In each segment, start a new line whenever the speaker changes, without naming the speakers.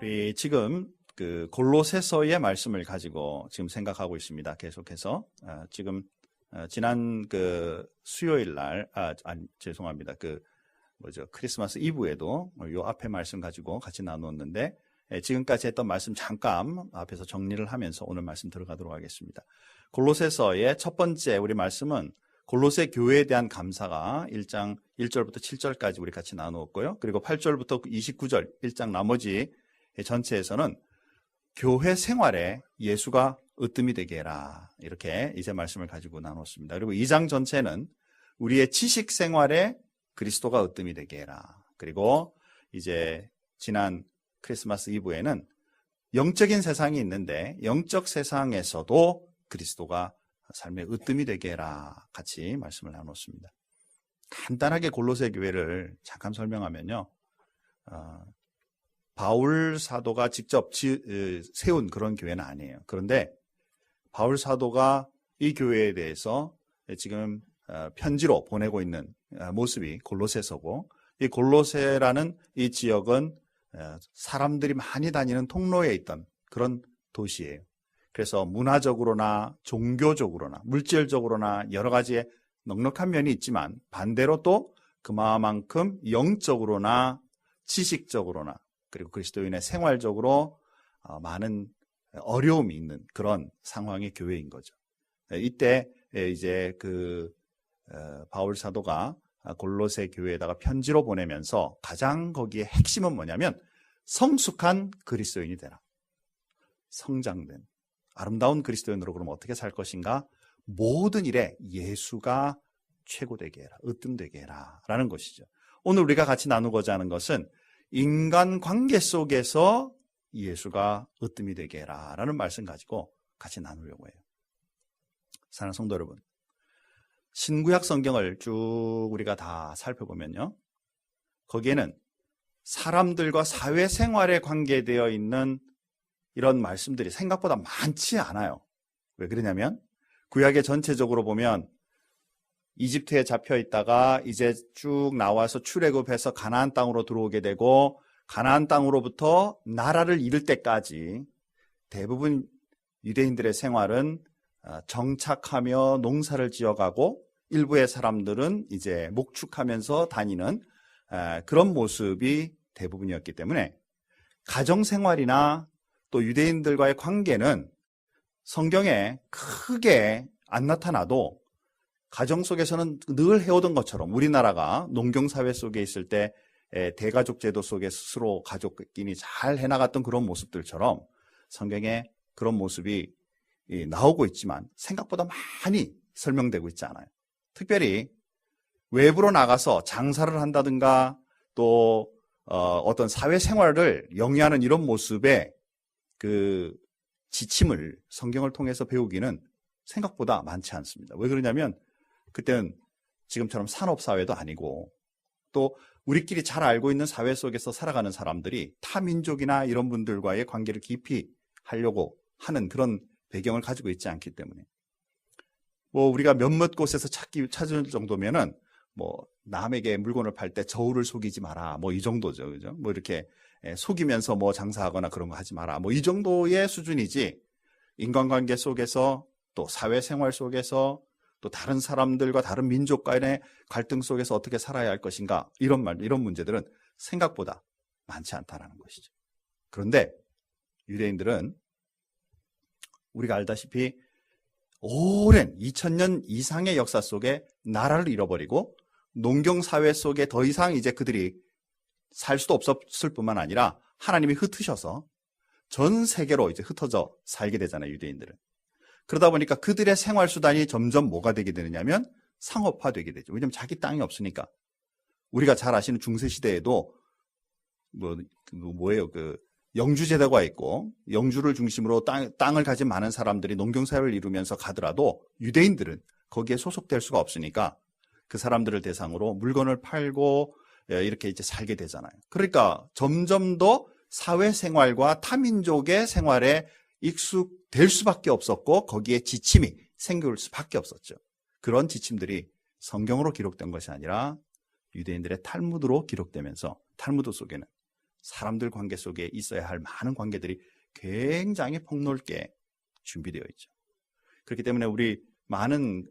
우리 지금 그 골로새서의 말씀을 가지고 지금 생각하고 있습니다. 계속해서 지금 지난 그 수요일 날 죄송합니다. 크리스마스 이브에도 요 앞에 말씀 가지고 같이 나누었는데 지금까지 했던 말씀 잠깐 앞에서 정리를 하면서 오늘 말씀 들어가도록 하겠습니다. 골로새서의 첫 번째 우리 말씀은 골로새 교회에 대한 감사가 1장 1절부터 7절까지 우리 같이 나누었고요. 그리고 8절부터 29절 1장 나머지 전체에서는 교회 생활에 예수가 으뜸이 되게 해라, 이렇게 이제 말씀을 가지고 나눴습니다. 그리고 2장 전체는 우리의 지식 생활에 그리스도가 으뜸이 되게 해라. 그리고 이제 지난 크리스마스 이브에는 영적인 세상이 있는데 영적 세상에서도 그리스도가 삶의 으뜸이 되게 해라, 같이 말씀을 나눴습니다. 간단하게 골로새 교회를 잠깐 설명하면요, 바울 사도가 직접 세운 그런 교회는 아니에요. 그런데 바울 사도가 이 교회에 대해서 지금 편지로 보내고 있는 모습이 골로새서고, 이 골로새라는 이 지역은 사람들이 많이 다니는 통로에 있던 그런 도시예요. 그래서 문화적으로나 종교적으로나 물질적으로나 여러 가지의 넉넉한 면이 있지만 반대로 또 그만큼 영적으로나 지식적으로나 그리고 그리스도인의 생활적으로 많은 어려움이 있는 그런 상황의 교회인 거죠. 이때 이제 바울 사도가 골로새 교회에다가 편지로 보내면서 가장 거기에 핵심은 뭐냐면 성숙한 그리스도인이 되라. 성장된 아름다운 그리스도인으로 그러면 어떻게 살 것인가? 모든 일에 예수가 최고되게 해라, 으뜸되게 해라 라는 것이죠. 오늘 우리가 같이 나누고자 하는 것은 인간관계 속에서 예수가 으뜸이 되게 해라 라는 말씀 가지고 같이 나누려고 해요. 사랑하는 성도 여러분, 신구약 성경을 쭉 우리가 다 살펴보면요, 거기에는 사람들과 사회생활에 관계되어 있는 이런 말씀들이 생각보다 많지 않아요. 왜 그러냐면 구약에 전체적으로 보면 이집트에 잡혀 있다가 이제 쭉 나와서 출애굽해서 가나안 땅으로 들어오게 되고, 가나안 땅으로부터 나라를 이룰 때까지 대부분 유대인들의 생활은 정착하며 농사를 지어가고 일부의 사람들은 이제 목축하면서 다니는 그런 모습이 대부분이었기 때문에 가정생활이나 또 유대인들과의 관계는 성경에 크게 안 나타나도 가정 속에서는 늘 해오던 것처럼 우리나라가 농경사회 속에 있을 때 대가족 제도 속에 스스로 가족끼리 잘 해나갔던 그런 모습들처럼 성경에 그런 모습이 나오고 있지만 생각보다 많이 설명되고 있지 않아요. 특별히 외부로 나가서 장사를 한다든가 또 어떤 사회생활을 영위하는 이런 모습의 그 지침을 성경을 통해서 배우기는 생각보다 많지 않습니다. 왜 그러냐면 그때는 지금처럼 산업사회도 아니고 또 우리끼리 잘 알고 있는 사회 속에서 살아가는 사람들이 타민족이나 이런 분들과의 관계를 깊이 하려고 하는 그런 배경을 가지고 있지 않기 때문에 우리가 몇몇 곳에서 찾을 정도면은 남에게 물건을 팔 때 저울을 속이지 마라, 이 정도죠, 그죠? 이렇게 속이면서 장사하거나 그런 거 하지 마라, 이 정도의 수준이지, 인간관계 속에서 또 사회생활 속에서 또 다른 사람들과 다른 민족 간의 갈등 속에서 어떻게 살아야 할 것인가, 이런 문제들은 생각보다 많지 않다라는 것이죠. 그런데 유대인들은 우리가 알다시피 오랜 2000년 이상의 역사 속에 나라를 잃어버리고 농경사회 속에 더 이상 이제 그들이 살 수도 없었을 뿐만 아니라 하나님이 흩으셔서 전 세계로 이제 흩어져 살게 되잖아요, 유대인들은. 그러다 보니까 그들의 생활수단이 점점 뭐가 되게 되느냐면 상업화되게 되죠. 왜냐하면 자기 땅이 없으니까. 우리가 잘 아시는 중세시대에도 영주제도가 있고 영주를 중심으로 땅을 가진 많은 사람들이 농경사회를 이루면서 가더라도 유대인들은 거기에 소속될 수가 없으니까 그 사람들을 대상으로 물건을 팔고 이렇게 이제 살게 되잖아요. 그러니까 점점 더 사회생활과 타민족의 생활에 익숙될 수밖에 없었고 거기에 지침이 생길 수밖에 없었죠. 그런 지침들이 성경으로 기록된 것이 아니라 유대인들의 탈무드로 기록되면서 탈무드 속에는 사람들 관계 속에 있어야 할 많은 관계들이 굉장히 폭넓게 준비되어 있죠. 그렇기 때문에 우리 많은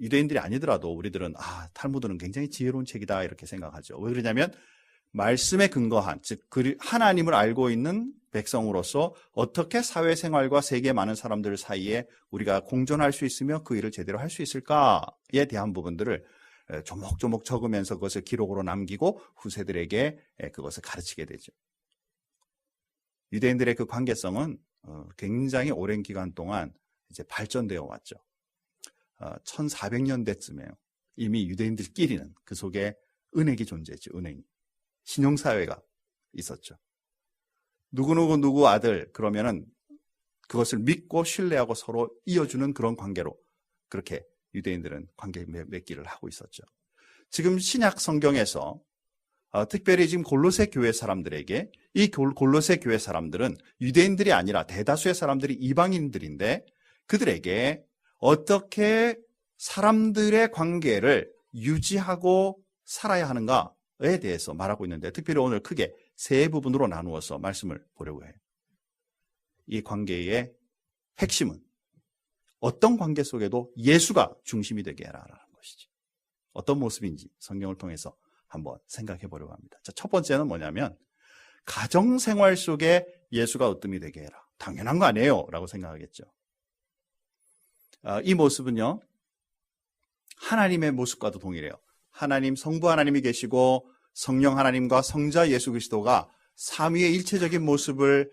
유대인들이 아니더라도 우리들은 탈무드는 굉장히 지혜로운 책이다 이렇게 생각하죠. 왜 그러냐면 말씀에 근거한, 즉 하나님을 알고 있는 백성으로서 어떻게 사회생활과 세계 많은 사람들 사이에 우리가 공존할 수 있으며 그 일을 제대로 할 수 있을까에 대한 부분들을 조목조목 적으면서 그것을 기록으로 남기고 후세들에게 그것을 가르치게 되죠. 유대인들의 그 관계성은 굉장히 오랜 기간 동안 이제 발전되어 왔죠. 1400년대쯤에요. 이미 유대인들끼리는 그 속에 은행이 존재했죠. 은행이. 신용사회가 있었죠. 누구 아들 그러면은 그것을 믿고 신뢰하고 서로 이어주는 그런 관계로 그렇게 유대인들은 관계 맺기를 하고 있었죠. 지금 신약 성경에서 특별히 지금 골로새 교회 사람들에게 이 골로새 교회 사람들은 유대인들이 아니라 대다수의 사람들이 이방인들인데 그들에게 어떻게 사람들의 관계를 유지하고 살아야 하는가에 대해서 말하고 있는데 특별히 오늘 크게 세 부분으로 나누어서 말씀을 보려고 해요. 이 관계의 핵심은 어떤 관계 속에도 예수가 중심이 되게 해라라는 것이지. 어떤 모습인지 성경을 통해서 한번 생각해 보려고 합니다. 자, 첫 번째는 뭐냐면 가정생활 속에 예수가 으뜸이 되게 해라. 당연한 거 아니에요 라고 생각하겠죠. 이 모습은요 하나님의 모습과도 동일해요. 하나님 성부 하나님이 계시고 성령 하나님과 성자 예수 그리스도가 삼위의 일체적인 모습을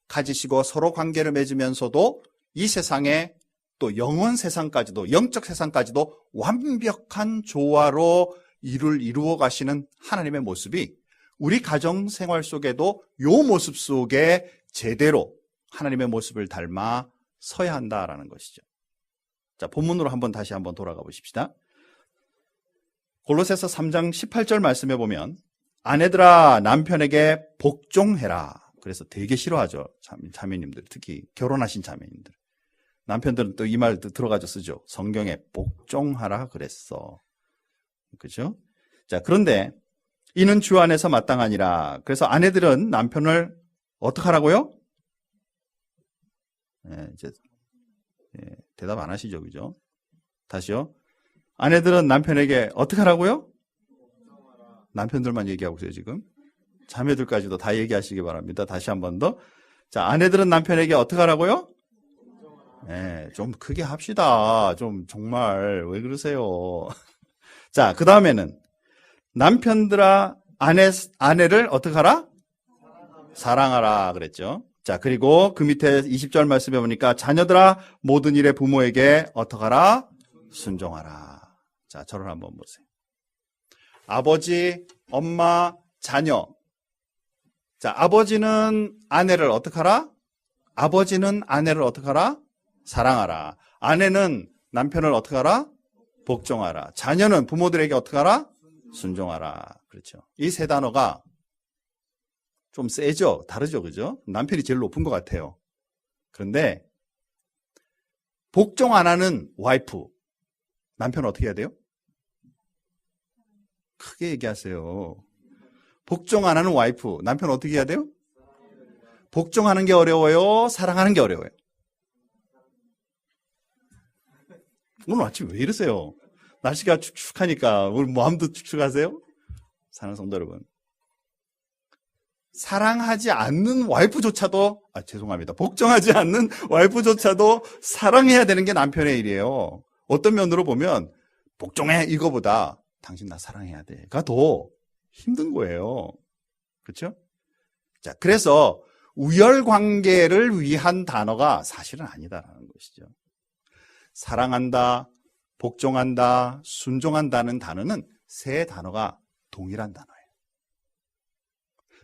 가지시고 서로 관계를 맺으면서도 이 세상에 또 영원 세상까지도 영적 세상까지도 완벽한 조화로 일을 이루어 가시는 하나님의 모습이 우리 가정 생활 속에도 이 모습 속에 제대로 하나님의 모습을 닮아 서야 한다라는 것이죠. 자, 본문으로 다시 한번 돌아가 보십시다. 골로새서 3장 18절 말씀해 보면 아내들아 남편에게 복종해라. 그래서 되게 싫어하죠. 자매님들, 특히 결혼하신 자매님들. 남편들은 또 이 말 들어가지고 쓰죠. 성경에 복종하라 그랬어. 그렇죠? 자, 그런데 이는 주 안에서 마땅하니라. 그래서 아내들은 남편을 어떻게 하라고요? 대답 안 하시죠, 그죠? 다시요. 아내들은 남편에게 어떻게 하라고요? 남편들만 얘기하고 있어요, 지금. 자매들까지도 다 얘기하시기 바랍니다. 다시 한 번 더. 자, 아내들은 남편에게 어떻게 하라고요? 좀 크게 합시다. 좀 정말 왜 그러세요? 자, 그 다음에는 남편들아 아내를 어떻게 하라? 사랑하라 그랬죠. 자, 그리고 그 밑에 20절 말씀해 보니까 자녀들아 모든 일에 부모에게 어떻게 하라? 순종하라. 자, 저를 한번 보세요. 아버지, 엄마, 자녀. 자, 아버지는 아내를 어떻게 하라? 아버지는 아내를 어떻게 하라? 사랑하라. 아내는 남편을 어떻게 하라? 복종하라. 자녀는 부모들에게 어떻게 하라? 순종하라. 그렇죠. 이 세 단어가 좀 세죠? 다르죠? 그죠? 남편이 제일 높은 것 같아요. 그런데 복종 안 하는 와이프, 남편은 어떻게 해야 돼요? 크게 얘기하세요. 복종 안 하는 와이프, 남편은 어떻게 해야 돼요? 복종하는 게 어려워요? 사랑하는 게 어려워요? 오늘 아침 왜 이러세요? 날씨가 축축하니까 우리 마음도 축축하세요? 사랑하는 성도 여러분, 사랑하지 않는 와이프조차도 죄송합니다. 복종하지 않는 와이프조차도 사랑해야 되는 게 남편의 일이에요. 어떤 면으로 보면 복종해 이거보다 당신 나 사랑해야 돼가 더 힘든 거예요. 그렇죠? 자, 그래서 우열 관계를 위한 단어가 사실은 아니다라는 것이죠. 사랑한다, 복종한다, 순종한다는 단어는 세 단어가 동일한 단어예요.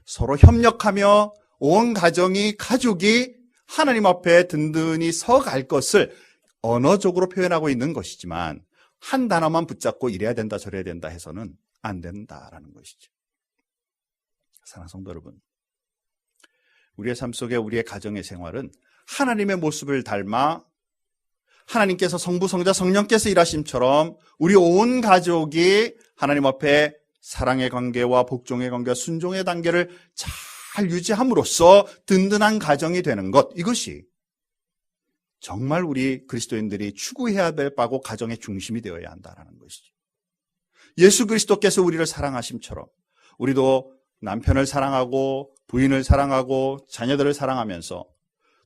서로 협력하며 온 가족이 하나님 앞에 든든히 서갈 것을 언어적으로 표현하고 있는 것이지만 한 단어만 붙잡고 이래야 된다 저래야 된다 해서는 안 된다라는 것이죠. 사랑하는 성도 여러분, 우리의 삶 속에 우리의 가정의 생활은 하나님의 모습을 닮아 하나님께서 성부, 성자, 성령께서 일하심처럼 우리 온 가족이 하나님 앞에 사랑의 관계와 복종의 관계와 순종의 단계를 잘 유지함으로써 든든한 가정이 되는 것, 이것이 정말 우리 그리스도인들이 추구해야 될 바고 가정의 중심이 되어야 한다는 것이죠. 예수 그리스도께서 우리를 사랑하심처럼 우리도 남편을 사랑하고 부인을 사랑하고 자녀들을 사랑하면서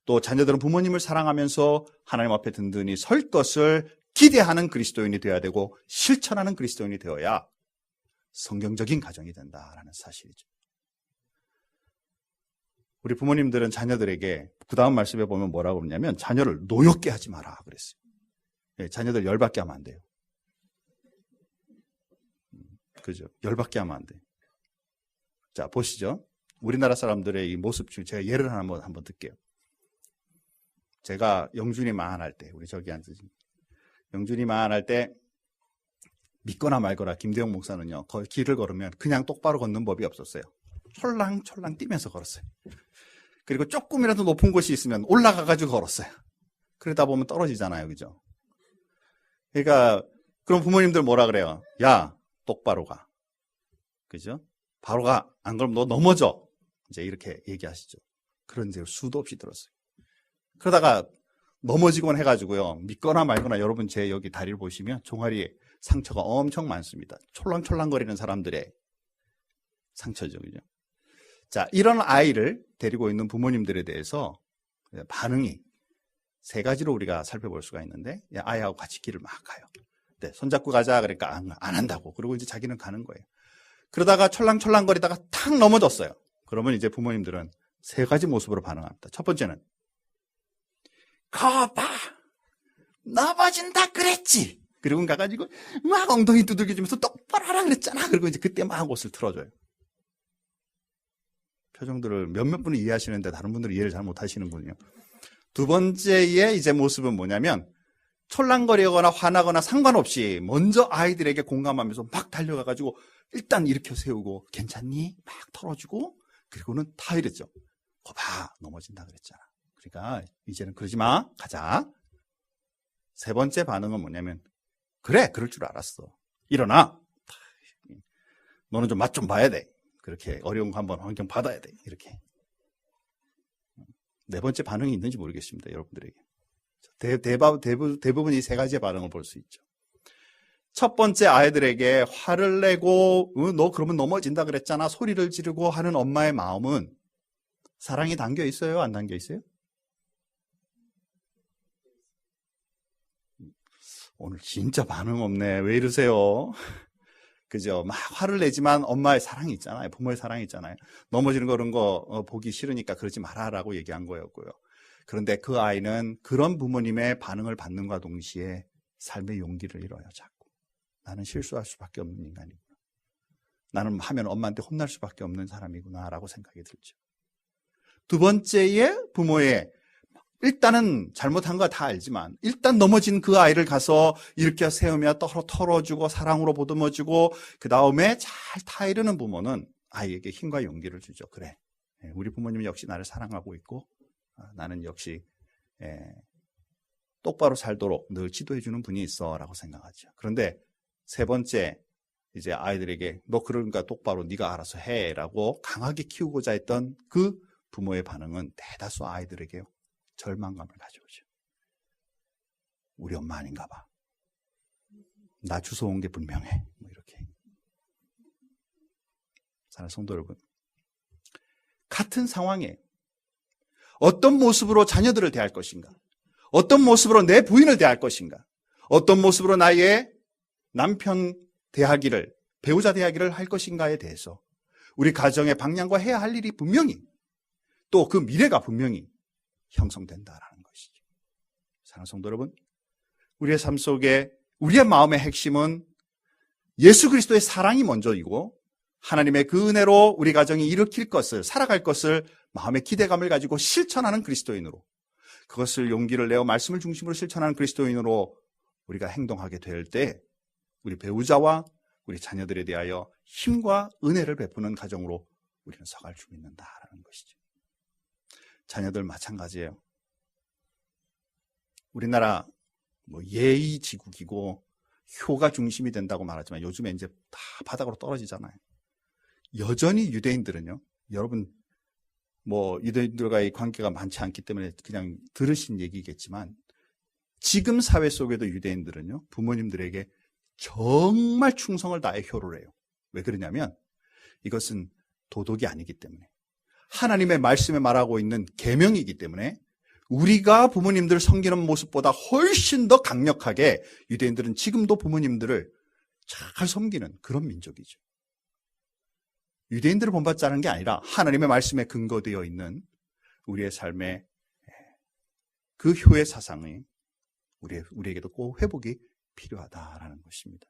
또 자녀들은 부모님을 사랑하면서 하나님 앞에 든든히 설 것을 기대하는 그리스도인이 되어야 되고 실천하는 그리스도인이 되어야 성경적인 가정이 된다라는 사실이죠. 우리 부모님들은 자녀들에게 그 다음 말씀에 보면 뭐라고 그러냐면 자녀를 노엽게 하지 마라 그랬어요. 자녀들 열받게 하면 안 돼요. 그죠? 열받게 하면 안 돼요. 자, 보시죠. 우리나라 사람들의 이 모습 중에 제가 예를 한번 들게요. 제가 영준이 만할 때, 우리 저기 앉으신 영준이 만할 때 믿거나 말거나 김대영 목사는요, 길을 걸으면 그냥 똑바로 걷는 법이 없었어요. 촐랑촐랑 뛰면서 걸었어요. 그리고 조금이라도 높은 곳이 있으면 올라가가지고 걸었어요. 그러다 보면 떨어지잖아요. 그죠? 그러니까, 그럼 부모님들 뭐라 그래요? 야, 똑바로 가. 그죠? 바로 가. 안 그러면 너 넘어져. 이제 이렇게 얘기하시죠. 그런 데 수도 없이 들었어요. 그러다가 넘어지곤 해가지고요. 믿거나 말거나 여러분 제 여기 다리를 보시면 종아리에 상처가 엄청 많습니다. 촐랑촐랑거리는 사람들의 상처죠. 그죠? 자, 이런 아이를 데리고 있는 부모님들에 대해서 반응이 세 가지로 우리가 살펴볼 수가 있는데, 아이하고 같이 길을 막 가요. 네, 손잡고 가자. 그러니까 안 한다고. 그리고 이제 자기는 가는 거예요. 그러다가 촐랑촐랑거리다가 탁 넘어졌어요. 그러면 이제 부모님들은 세 가지 모습으로 반응합니다. 첫 번째는, 거봐! 넘어진다 그랬지! 그리고 가가지고 막 엉덩이 두들겨주면서 똑바로 하라 그랬잖아. 그리고 이제 그때 막 옷을 틀어줘요. 표정들을 몇몇 분이 이해하시는데 다른 분들은 이해를 잘 못하시는군요. 두 번째의 이제 모습은 뭐냐면 촐랑거리거나 화나거나 상관없이 먼저 아이들에게 공감하면서 막 달려가가지고 일단 일으켜 세우고 괜찮니? 막 털어주고 그리고는 다 이랬죠. 거봐 넘어진다 그랬잖아. 그러니까 이제는 그러지 마. 가자. 세 번째 반응은 뭐냐면 그래 그럴 줄 알았어. 일어나. 너는 좀 맛 좀 봐야 돼. 그렇게 어려운 거 한번 환경 받아야 돼. 이렇게. 네 번째 반응이 있는지 모르겠습니다. 여러분들에게. 대부분 이 세 가지의 반응을 볼 수 있죠. 첫 번째 아이들에게 화를 내고 너 그러면 넘어진다 그랬잖아. 소리를 지르고 하는 엄마의 마음은 사랑이 담겨 있어요? 안 담겨 있어요? 오늘 진짜 반응 없네. 왜 이러세요? 그죠? 막 화를 내지만 엄마의 사랑이 있잖아요. 부모의 사랑이 있잖아요. 넘어지는 거 그런 거 보기 싫으니까 그러지 마라라고 얘기한 거였고요. 그런데 그 아이는 그런 부모님의 반응을 받는과 동시에 삶의 용기를 잃어요. 자꾸. 나는 실수할 수밖에 없는 인간이구나. 나는 하면 엄마한테 혼날 수밖에 없는 사람이구나라고 생각이 들죠. 두 번째의 부모의 일단은 잘못한 거 다 알지만 일단 넘어진 그 아이를 가서 일으켜 세우며 털어주고 사랑으로 보듬어주고 그 다음에 잘 타이르는 부모는 아이에게 힘과 용기를 주죠. 그래, 우리 부모님이 역시 나를 사랑하고 있고 나는 역시 똑바로 살도록 늘 지도해주는 분이 있어 라고 생각하죠. 그런데 세 번째 이제 아이들에게 너 그러니까 똑바로 네가 알아서 해 라고 강하게 키우고자 했던 그 부모의 반응은 대다수 아이들에게 절망감을 가져오죠. 우리 엄마 아닌가 봐. 나 주워 온 게 분명해. 뭐 이렇게. 사랑하는 성도 여러분, 같은 상황에 어떤 모습으로 자녀들을 대할 것인가? 어떤 모습으로 내 부인을 대할 것인가? 어떤 모습으로 나의 남편 대하기를, 배우자 대하기를 할 것인가에 대해서 우리 가정의 방향과 해야 할 일이 분명히 또 그 미래가 분명히 형성된다라는 것이죠. 사랑하는 성도 여러분, 우리의 삶 속에 우리의 마음의 핵심은 예수 그리스도의 사랑이 먼저이고 하나님의 그 은혜로 우리 가정이 일으킬 것을, 살아갈 것을 마음의 기대감을 가지고 실천하는 그리스도인으로, 그것을 용기를 내어 말씀을 중심으로 실천하는 그리스도인으로 우리가 행동하게 될 때 우리 배우자와 우리 자녀들에 대하여 힘과 은혜를 베푸는 가정으로 우리는 서갈 수 있는다라는 것이죠. 자녀들 마찬가지예요. 우리나라 예의지국이고 효가 중심이 된다고 말하지만 요즘에 이제 다 바닥으로 떨어지잖아요. 여전히 유대인들은요, 여러분 뭐 유대인들과의 관계가 많지 않기 때문에 그냥 들으신 얘기겠지만 지금 사회 속에도 유대인들은요, 부모님들에게 정말 충성을 다해 효를 해요. 왜 그러냐면 이것은 도덕이 아니기 때문에, 하나님의 말씀에 말하고 있는 계명이기 때문에 우리가 부모님들 섬기는 모습보다 훨씬 더 강력하게 유대인들은 지금도 부모님들을 잘 섬기는 그런 민족이죠. 유대인들을 본받자는 게 아니라 하나님의 말씀에 근거되어 있는 우리의 삶의 그 효의 사상이 우리에게도 꼭 회복이 필요하다라는 것입니다.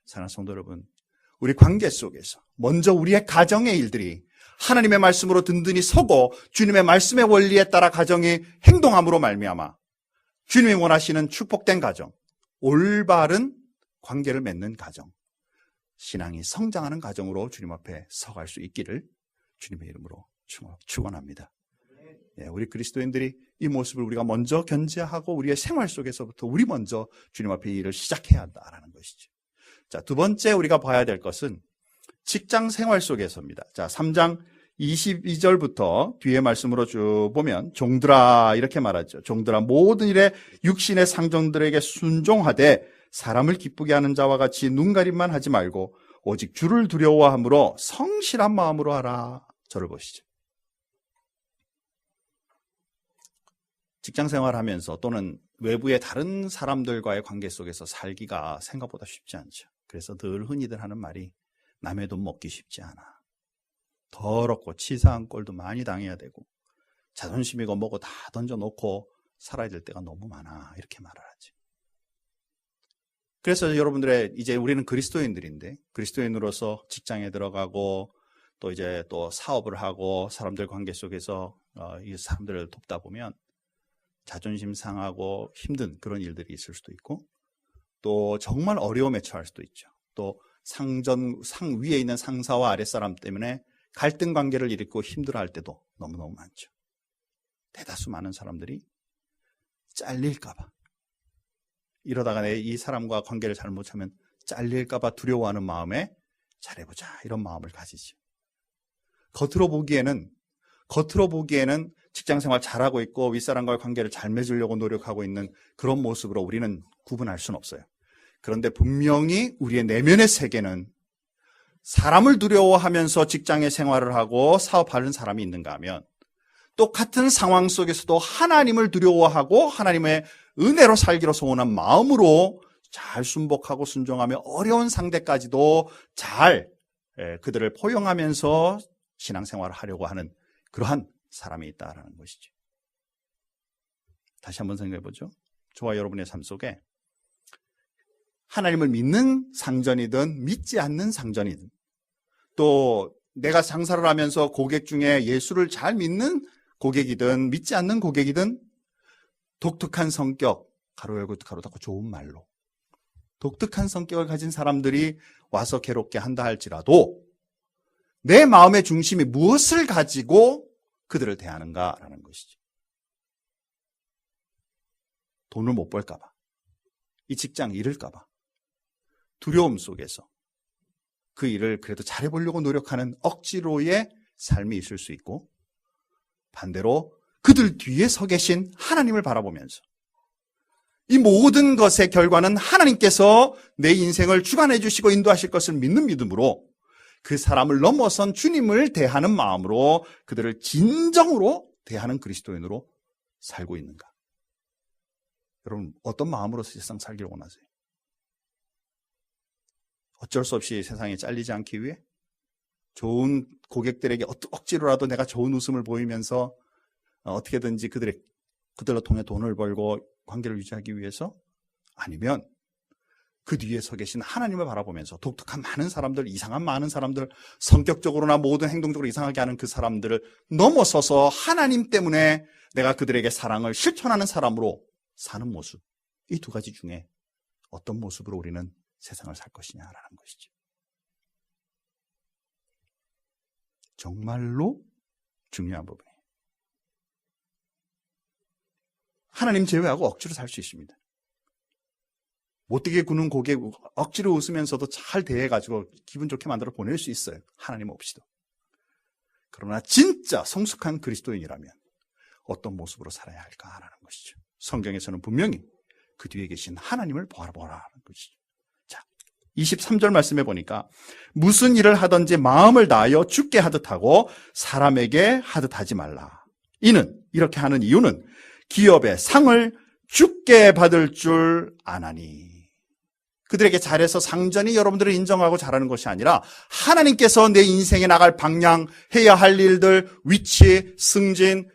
사랑하는 성도 여러분, 우리 관계 속에서 먼저 우리의 가정의 일들이 하나님의 말씀으로 든든히 서고 주님의 말씀의 원리에 따라 가정이 행동함으로 말미암아 주님이 원하시는 축복된 가정, 올바른 관계를 맺는 가정, 신앙이 성장하는 가정으로 주님 앞에 서갈 수 있기를 주님의 이름으로 축원합니다. 우리 그리스도인들이 이 모습을 우리가 먼저 견지하고 우리의 생활 속에서부터 우리 먼저 주님 앞에 이 일을 시작해야 한다라는 것이죠. 자, 두 번째 우리가 봐야 될 것은 직장 생활 속에서입니다. 자, 3장 22절부터 뒤에 말씀으로 쭉 보면 종들아 이렇게 말하죠. 종들아 모든 일에 육신의 상정들에게 순종하되 사람을 기쁘게 하는 자와 같이 눈가림만 하지 말고 오직 주를 두려워함으로 성실한 마음으로 하라. 저를 보시죠. 직장 생활하면서 또는 외부의 다른 사람들과의 관계 속에서 살기가 생각보다 쉽지 않죠. 그래서 늘 흔히들 하는 말이 남의 돈 먹기 쉽지 않아. 더럽고 치사한 꼴도 많이 당해야 되고 자존심이고 뭐고 다 던져놓고 살아야 될 때가 너무 많아. 이렇게 말을 하죠. 그래서 여러분들의 이제 우리는 그리스도인들인데 그리스도인으로서 직장에 들어가고 또 이제 또 사업을 하고 사람들 관계 속에서 이 사람들을 돕다 보면 자존심 상하고 힘든 그런 일들이 있을 수도 있고 또 정말 어려움에 처할 수도 있죠. 또 상 위에 있는 상사와 아랫사람 때문에 갈등 관계를 일으키고 힘들어할 때도 너무너무 많죠. 대다수 많은 사람들이 잘릴까봐 이러다가 내 이 사람과 관계를 잘못하면 잘릴까봐 두려워하는 마음에 잘해보자 이런 마음을 가지죠. 겉으로 보기에는 직장생활 잘하고 있고 윗사람과의 관계를 잘 맺으려고 노력하고 있는 그런 모습으로 우리는 구분할 수는 없어요. 그런데 분명히 우리의 내면의 세계는 사람을 두려워하면서 직장에 생활을 하고 사업하는 사람이 있는가 하면 똑같은 상황 속에서도 하나님을 두려워하고 하나님의 은혜로 살기로 소원한 마음으로 잘 순복하고 순종하며 어려운 상대까지도 잘 그들을 포용하면서 신앙생활을 하려고 하는 그러한 사람이 있다라는 것이죠. 다시 한번 생각해 보죠. 저와 여러분의 삶 속에 하나님을 믿는 상전이든 믿지 않는 상전이든 또 내가 장사를 하면서 고객 중에 예수를 잘 믿는 고객이든 믿지 않는 고객이든 독특한 성격, 가로 열고 가로 닫고 좋은 말로 독특한 성격을 가진 사람들이 와서 괴롭게 한다 할지라도 내 마음의 중심이 무엇을 가지고 그들을 대하는가라는 것이죠. 돈을 못 벌까 봐, 이 직장 잃을까 봐, 두려움 속에서 그 일을 그래도 잘해보려고 노력하는 억지로의 삶이 있을 수 있고 반대로 그들 뒤에 서 계신 하나님을 바라보면서 이 모든 것의 결과는 하나님께서 내 인생을 주관해 주시고 인도하실 것을 믿는 믿음으로 그 사람을 넘어선 주님을 대하는 마음으로 그들을 진정으로 대하는 그리스도인으로 살고 있는가? 여러분 어떤 마음으로 세상 살기를 원하세요? 어쩔 수 없이 세상에 잘리지 않기 위해 좋은 고객들에게 억지로라도 내가 좋은 웃음을 보이면서 어떻게든지 그들로 통해 돈을 벌고 관계를 유지하기 위해서, 아니면 그 뒤에 서 계신 하나님을 바라보면서 독특한 많은 사람들, 이상한 많은 사람들, 성격적으로나 모든 행동적으로 이상하게 하는 그 사람들을 넘어서서 하나님 때문에 내가 그들에게 사랑을 실천하는 사람으로 사는 모습, 이 두 가지 중에 어떤 모습으로 우리는 세상을 살 것이냐라는 것이죠. 정말로 중요한 부분이에요. 하나님 제외하고 억지로 살 수 있습니다. 못되게 구는 고개 억지로 웃으면서도 잘 대해가지고 기분 좋게 만들어 보낼 수 있어요. 하나님 없이도. 그러나 진짜 성숙한 그리스도인이라면 어떤 모습으로 살아야 할까라는 것이죠. 성경에서는 분명히 그 뒤에 계신 하나님을 바라보라는 것이죠. 자, 23절 말씀해 보니까 무슨 일을 하든지 마음을 다하여 주께 하듯 하고 사람에게 하듯 하지 말라. 이는 이렇게 하는 이유는 기업의 상을 주께 받을 줄 아나니. 그들에게 잘해서 상전이 여러분들을 인정하고 잘하는 것이 아니라 하나님께서 내 인생에 나갈 방향, 해야 할 일들, 위치, 승진,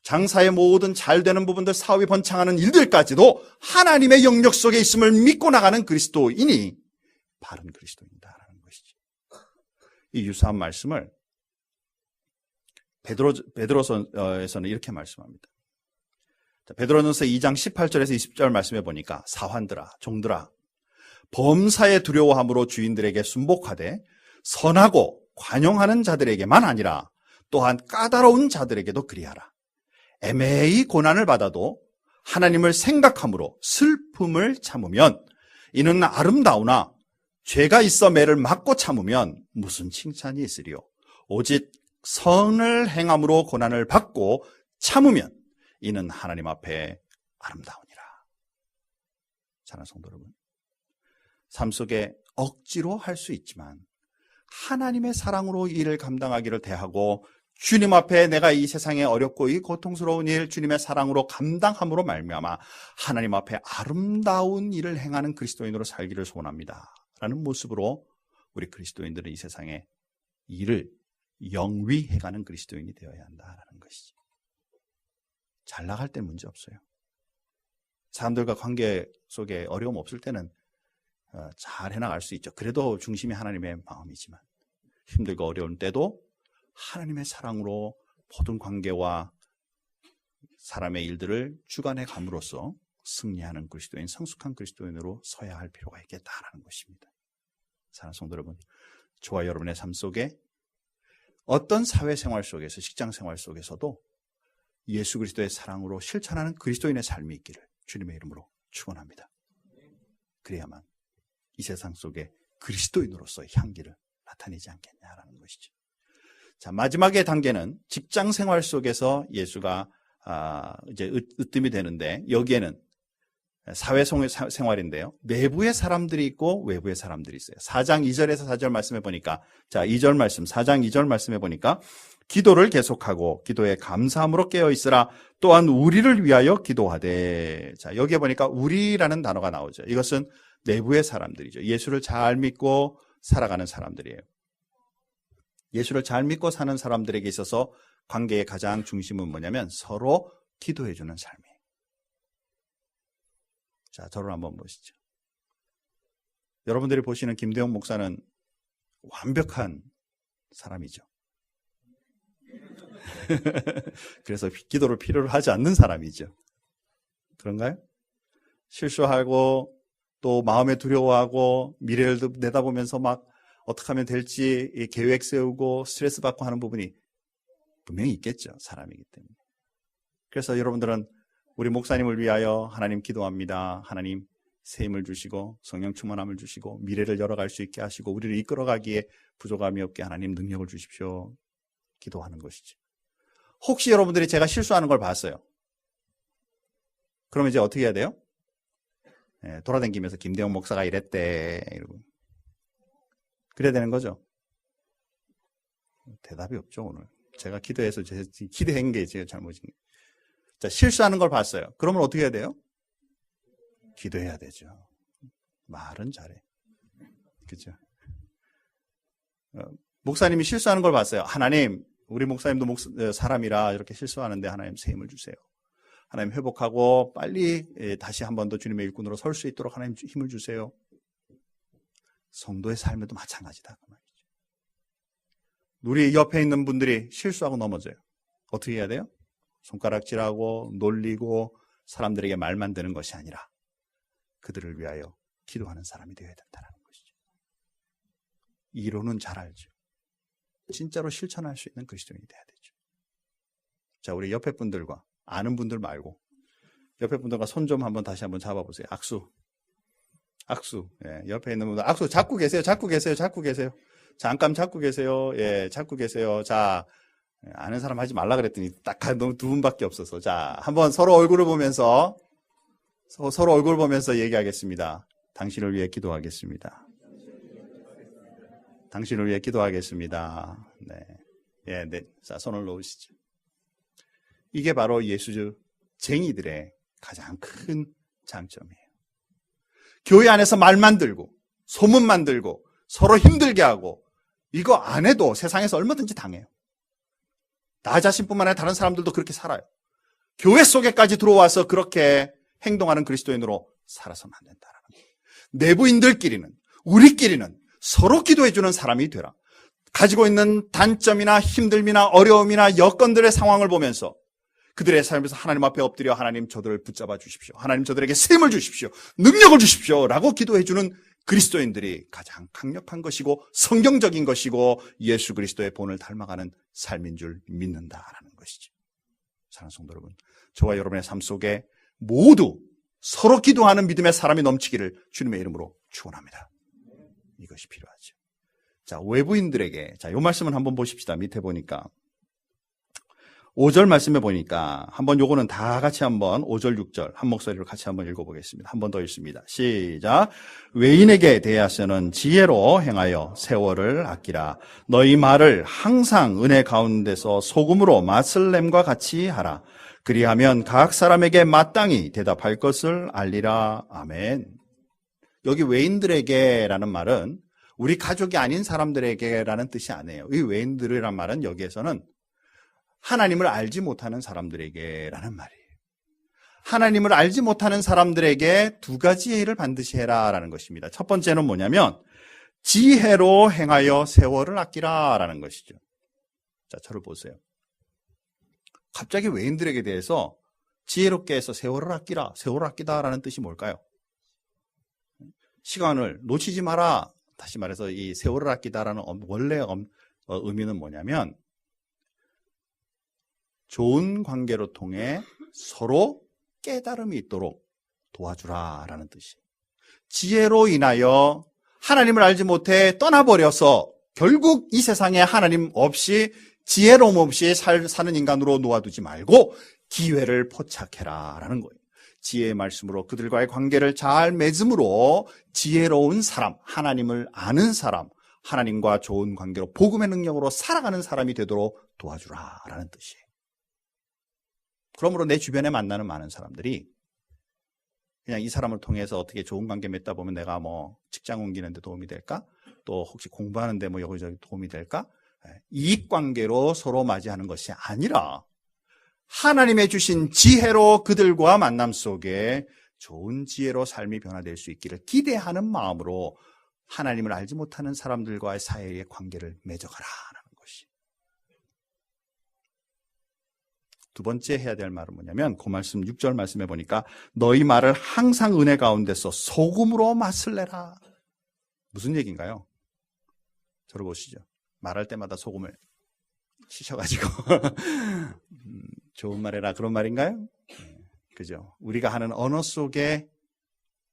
장사의 모든 잘 되는 부분들, 사업이 번창하는 일들까지도 하나님의 영역 속에 있음을 믿고 나가는 그리스도인이 바른 그리스도인이다라는 것이죠. 이 유사한 말씀을 베드로서에서는 이렇게 말씀합니다. 베드로전서 2장 18절에서 20절 말씀해 보니까 사환들아, 종들아, 범사에 두려워함으로 주인들에게 순복하되 선하고 관용하는 자들에게만 아니라 또한 까다로운 자들에게도 그리하라. 애매히 고난을 받아도 하나님을 생각함으로 슬픔을 참으면 이는 아름다우나 죄가 있어 매를 맞고 참으면 무슨 칭찬이 있으리요. 오직 선을 행함으로 고난을 받고 참으면 이는 하나님 앞에 아름다우니라. 사랑하는 성도 여러분, 삶 속에 억지로 할 수 있지만 하나님의 사랑으로 이 일을 감당하기를 대하고 주님 앞에 내가 이 세상에 어렵고 이 고통스러운 일 주님의 사랑으로 감당함으로 말미암아 하나님 앞에 아름다운 일을 행하는 그리스도인으로 살기를 소원합니다 라는 모습으로 우리 그리스도인들은 이 세상에 일을 영위해가는 그리스도인이 되어야 한다는 것이죠. 잘 나갈 때 문제 없어요. 사람들과 관계 속에 어려움 없을 때는 잘 해나갈 수 있죠. 그래도 중심이 하나님의 마음이지만 힘들고 어려운 때도 하나님의 사랑으로 모든 관계와 사람의 일들을 주관해 감으로써 승리하는 그리스도인, 성숙한 그리스도인으로 서야 할 필요가 있겠다라는 것입니다. 사랑하는 성도 여러분, 저와 여러분의 삶 속에 어떤 사회생활 속에서, 직장생활 속에서도 예수 그리스도의 사랑으로 실천하는 그리스도인의 삶이 있기를 주님의 이름으로 축원합니다. 그래야만 이 세상 속에 그리스도인으로서의 향기를 나타내지 않겠냐라는 것이죠. 자, 마지막의 단계는 직장 생활 속에서 예수가 이제 으뜸이 되는데, 여기에는 사회생활인데요. 내부의 사람들이 있고 외부의 사람들이 있어요. 4장 2절에서 4절 말씀해 보니까, 자, 2절 말씀, 4장 2절 말씀해 보니까 기도를 계속하고 기도에 감사함으로 깨어 있으라. 또한 우리를 위하여 기도하되. 자, 여기에 보니까 우리라는 단어가 나오죠. 이것은 내부의 사람들이죠. 예수를 잘 믿고 살아가는 사람들이에요. 예수를 잘 믿고 사는 사람들에게 있어서 관계의 가장 중심은 뭐냐면 서로 기도해주는 삶이에요. 자, 저를 한번 보시죠. 여러분들이 보시는 김대용 목사는 완벽한 사람이죠. 그래서 기도를 필요로 하지 않는 사람이죠. 그런가요? 실수하고 또 마음에 두려워하고 미래를 내다보면서 막 어떻게 하면 될지 계획 세우고 스트레스 받고 하는 부분이 분명히 있겠죠. 사람이기 때문에. 그래서 여러분들은 우리 목사님을 위하여 하나님 기도합니다. 하나님 새 힘을 주시고 성령 충만함을 주시고 미래를 열어갈 수 있게 하시고 우리를 이끌어가기에 부족함이 없게 하나님 능력을 주십시오. 기도하는 것이죠. 혹시 여러분들이 제가 실수하는 걸 봤어요. 그러면 이제 어떻게 해야 돼요? 돌아다니면서 김대용 목사가 이랬대 이러고 그래야 되는 거죠. 대답이 없죠. 오늘 제가 기도해서 기대한 게 제가 잘못인 거예요. 자, 실수하는 걸 봤어요. 그러면 어떻게 해야 돼요? 기도해야 되죠. 말은 잘해. 그죠? 목사님이 실수하는 걸 봤어요. 하나님, 우리 목사님도 사람이라 이렇게 실수하는데 하나님 새 힘을 주세요. 하나님 회복하고 빨리 다시 한 번 더 주님의 일꾼으로 설 수 있도록 하나님 힘을 주세요. 성도의 삶에도 마찬가지다. 그 말이죠. 우리 옆에 있는 분들이 실수하고 넘어져요. 어떻게 해야 돼요? 손가락질하고 놀리고 사람들에게 말만 되는 것이 아니라 그들을 위하여 기도하는 사람이 되어야 된다는 것이죠. 이론은 잘 알죠. 진짜로 실천할 수 있는 그리스도인이 되어야 되죠. 자, 우리 옆에 분들과 아는 분들 말고 옆에 분들과 손 좀 한번 다시 한번 잡아보세요. 악수. 악수. 예, 옆에 있는 분들 악수 잡고 계세요. 잡고 계세요. 잡고 계세요. 잠깐 잡고 계세요. 예, 잡고 계세요. 자, 아는 사람 하지 말라 그랬더니 딱 너무 두 분밖에 없어서. 자, 한번 서로 얼굴을 보면서 얘기하겠습니다. 당신을 위해 기도하겠습니다. 당신을 위해 기도하겠습니다. 네. 예, 네. 자, 손을 놓으시죠. 이게 바로 예수쟁이들의 가장 큰 장점이에요. 교회 안에서 말만 들고, 소문만 들고, 서로 힘들게 하고, 이거 안 해도 세상에서 얼마든지 당해요. 나 자신뿐만 아니라 다른 사람들도 그렇게 살아요. 교회 속에까지 들어와서 그렇게 행동하는 그리스도인으로 살아서는 안 된다라는 거예요. 내부인들끼리는, 우리끼리는 서로 기도해주는 사람이 되라. 가지고 있는 단점이나 힘듦이나 어려움이나 여건들의 상황을 보면서 그들의 삶에서 하나님 앞에 엎드려 하나님 저들을 붙잡아 주십시오. 하나님 저들에게 셈을 주십시오. 능력을 주십시오. 라고 기도해주는 그리스도인들이 가장 강력한 것이고 성경적인 것이고 예수 그리스도의 본을 닮아가는 삶인 줄 믿는다라는 것이죠. 사랑하는 성도 여러분, 저와 여러분의 삶 속에 모두 서로 기도하는 믿음의 사람이 넘치기를 주님의 이름으로 축원합니다. 이것이 필요하죠. 자, 외부인들에게, 자, 요 말씀은 한번 보십시다. 밑에 보니까 5절 말씀에 보니까 한번 요거는 다 같이 한번 5절 6절 한 목소리로 같이 한번 읽어보겠습니다. 한 번 더 읽습니다. 시작. 외인에게 대하여는 지혜로 행하여 세월을 아끼라. 너희 말을 항상 은혜 가운데서 소금으로 맛을 냄과 같이 하라. 그리하면 각 사람에게 마땅히 대답할 것을 알리라. 아멘. 여기 외인들에게라는 말은 우리 가족이 아닌 사람들에게라는 뜻이 아니에요. 이 외인들이란 말은 여기에서는 하나님을 알지 못하는 사람들에게라는 말이에요. 하나님을 알지 못하는 사람들에게 두 가지의 일을 반드시 해라라는 것입니다. 첫 번째는 뭐냐면 지혜로 행하여 세월을 아끼라라는 것이죠. 자, 저를 보세요. 갑자기 외인들에게 대해서 지혜롭게 해서 세월을 아끼라, 세월을 아끼다라는 뜻이 뭘까요? 시간을 놓치지 마라. 다시 말해서 이 세월을 아끼다라는 원래 의미는 뭐냐면 좋은 관계로 통해 서로 깨달음이 있도록 도와주라라는 뜻이에요. 지혜로 인하여 하나님을 알지 못해 떠나버려서 결국 이 세상에 하나님 없이 지혜로움 없이 사는 인간으로 놓아두지 말고 기회를 포착해라라는 거예요. 지혜의 말씀으로 그들과의 관계를 잘 맺음으로 지혜로운 사람, 하나님을 아는 사람, 하나님과 좋은 관계로 복음의 능력으로 살아가는 사람이 되도록 도와주라라는 뜻이에요. 그러므로 내 주변에 만나는 많은 사람들이 그냥 이 사람을 통해서 어떻게 좋은 관계 맺다 보면 내가 뭐 직장 옮기는데 도움이 될까? 또 혹시 공부하는데 뭐 여기저기 도움이 될까? 이익 관계로 서로 맞이하는 것이 아니라 하나님의 주신 지혜로 그들과 만남 속에 좋은 지혜로 삶이 변화될 수 있기를 기대하는 마음으로 하나님을 알지 못하는 사람들과의 사이의 관계를 맺어가라라는 것이. 두 번째 해야 될 말은 뭐냐면 그 말씀 6절 말씀에 보니까 너희 말을 항상 은혜 가운데서 소금으로 맛을 내라. 무슨 얘기인가요? 저를 보시죠. 말할 때마다 소금을 치셔가지고 좋은 말해라 그런 말인가요? 그죠? 우리가 하는 언어 속에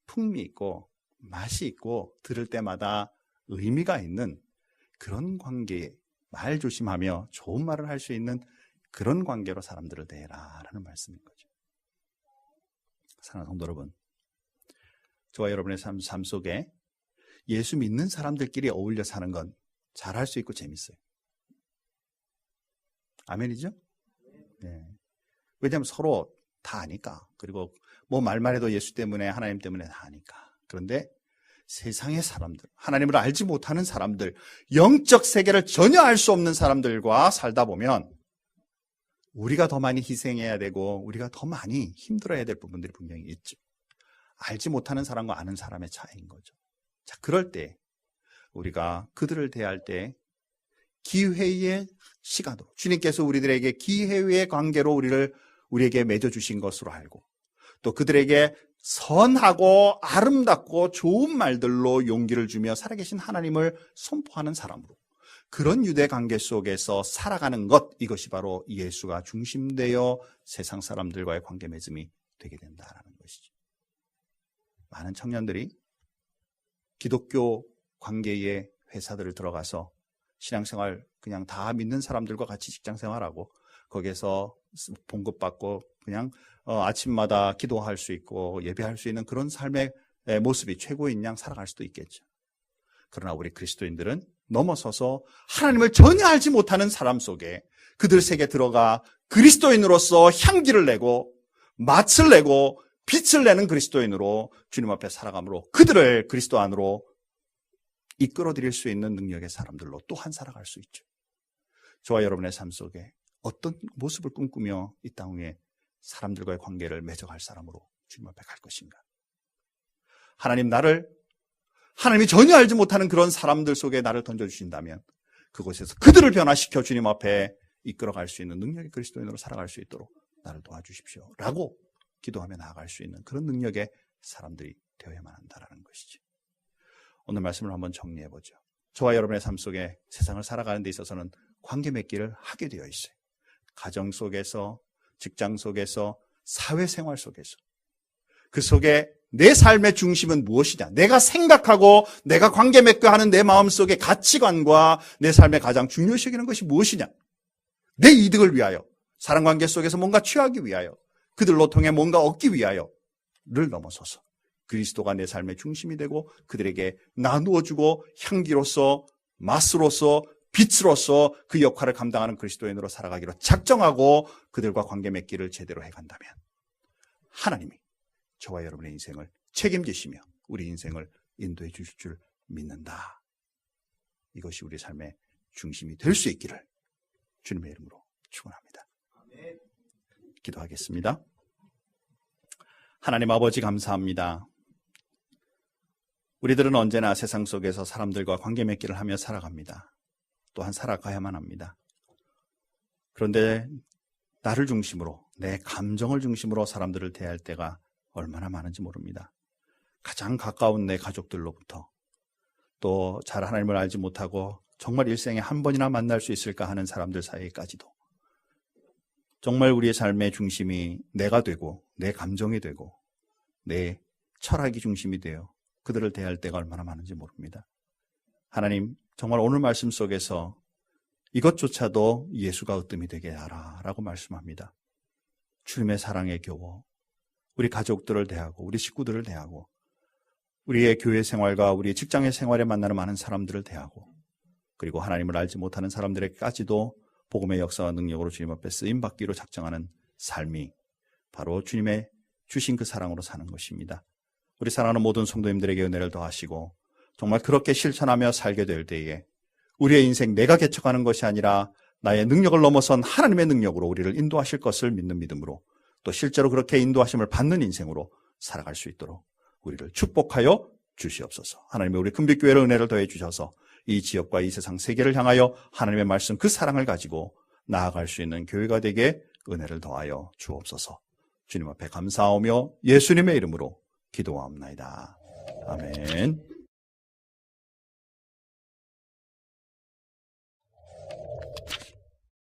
풍미 있고 맛이 있고 들을 때마다 의미가 있는 그런 관계에 말 조심하며 좋은 말을 할 수 있는 그런 관계로 사람들을 대해라라는 말씀인 거죠. 사랑하는 성도 여러분, 저와 여러분의 삶 속에 예수 믿는 사람들끼리 어울려 사는 건 잘할 수 있고 재밌어요. 아멘이죠? 네. 왜냐하면 서로 다 아니까. 그리고 뭐 말만 해도 예수 때문에 하나님 때문에 다 아니까. 그런데 세상의 사람들, 하나님을 알지 못하는 사람들, 영적 세계를 전혀 알 수 없는 사람들과 살다 보면 우리가 더 많이 희생해야 되고 우리가 더 많이 힘들어야 될 부분들이 분명히 있죠. 알지 못하는 사람과 아는 사람의 차이인 거죠. 자, 그럴 때 우리가 그들을 대할 때 기회의 시간으로 주님께서 우리들에게 기회의 관계로 우리에게 맺어주신 것으로 알고 또 그들에게 선하고 아름답고 좋은 말들로 용기를 주며 살아계신 하나님을 선포하는 사람으로 그런 유대 관계 속에서 살아가는 것, 이것이 바로 예수가 중심되어 세상 사람들과의 관계 맺음이 되게 된다는 것이죠. 많은 청년들이 기독교 관계의 회사들을 들어가서 신앙생활 그냥 다 믿는 사람들과 같이 직장생활하고 거기에서 봉급받고 그냥 아침마다 기도할 수 있고 예배할 수 있는 그런 삶의 모습이 최고인 양 살아갈 수도 있겠죠. 그러나 우리 그리스도인들은 넘어서서 하나님을 전혀 알지 못하는 사람 속에 그들 세계에 들어가 그리스도인으로서 향기를 내고 맛을 내고 빛을 내는 그리스도인으로 주님 앞에 살아감으로 그들을 그리스도 안으로 이끌어드릴 수 있는 능력의 사람들로 또한 살아갈 수 있죠. 저와 여러분의 삶 속에 어떤 모습을 꿈꾸며 이 땅 위에 사람들과의 관계를 맺어갈 사람으로 주님 앞에 갈 것인가? 하나님이 전혀 알지 못하는 그런 사람들 속에 나를 던져주신다면 그곳에서 그들을 변화시켜 주님 앞에 이끌어갈 수 있는 능력의 그리스도인으로 살아갈 수 있도록 나를 도와주십시오 라고 기도하며 나아갈 수 있는 그런 능력의 사람들이 되어야만 한다는 것이죠. 오늘 말씀을 한번 정리해보죠. 저와 여러분의 삶 속에 세상을 살아가는 데 있어서는 관계 맺기를 하게 되어 있어요. 가정 속에서, 직장 속에서, 사회생활 속에서. 그 속에 내 삶의 중심은 무엇이냐? 내가 생각하고 내가 관계 맺고 하는 내 마음속의 가치관과 내 삶의 가장 중요시 여기는 것이 무엇이냐? 내 이득을 위하여, 사랑관계 속에서 뭔가 취하기 위하여, 그들로 통해 뭔가 얻기 위하여를 넘어서서 그리스도가 내 삶의 중심이 되고 그들에게 나누어주고 향기로서, 맛으로서, 빛으로서 그 역할을 감당하는 그리스도인으로 살아가기로 작정하고 그들과 관계 맺기를 제대로 해간다면 하나님이 저와 여러분의 인생을 책임지시며 우리 인생을 인도해 주실 줄 믿는다. 이것이 우리 삶의 중심이 될 수 있기를 주님의 이름으로 축원합니다. 기도하겠습니다. 하나님 아버지 감사합니다. 우리들은 언제나 세상 속에서 사람들과 관계 맺기를 하며 살아갑니다. 또한 살아가야만 합니다. 그런데 나를 중심으로, 내 감정을 중심으로 사람들을 대할 때가 얼마나 많은지 모릅니다. 가장 가까운 내 가족들로부터 또 잘 하나님을 알지 못하고 정말 일생에 한 번이나 만날 수 있을까 하는 사람들 사이까지도 정말 우리의 삶의 중심이 내가 되고 내 감정이 되고 내 철학이 중심이 되어 그들을 대할 때가 얼마나 많은지 모릅니다. 하나님, 정말 오늘 말씀 속에서 이것조차도 예수가 으뜸이 되게 하라 라고 말씀합니다. 주님의 사랑에 겨워 우리 가족들을 대하고 우리 식구들을 대하고 우리의 교회 생활과 우리 직장의 생활에 만나는 많은 사람들을 대하고 그리고 하나님을 알지 못하는 사람들에게까지도 복음의 역사와 능력으로 주님 앞에 쓰임받기로 작정하는 삶이 바로 주님의 주신 그 사랑으로 사는 것입니다. 우리 사랑하는 모든 성도님들에게 은혜를 더하시고 정말 그렇게 실천하며 살게 될 때에 우리의 인생 내가 개척하는 것이 아니라 나의 능력을 넘어선 하나님의 능력으로 우리를 인도하실 것을 믿는 믿음으로 또 실제로 그렇게 인도하심을 받는 인생으로 살아갈 수 있도록 우리를 축복하여 주시옵소서. 하나님의 우리 금빛교회를 은혜를 더해 주셔서 이 지역과 이 세상 세계를 향하여 하나님의 말씀 그 사랑을 가지고 나아갈 수 있는 교회가 되게 은혜를 더하여 주옵소서. 주님 앞에 감사하며 예수님의 이름으로 기도하옵나이다. 아멘.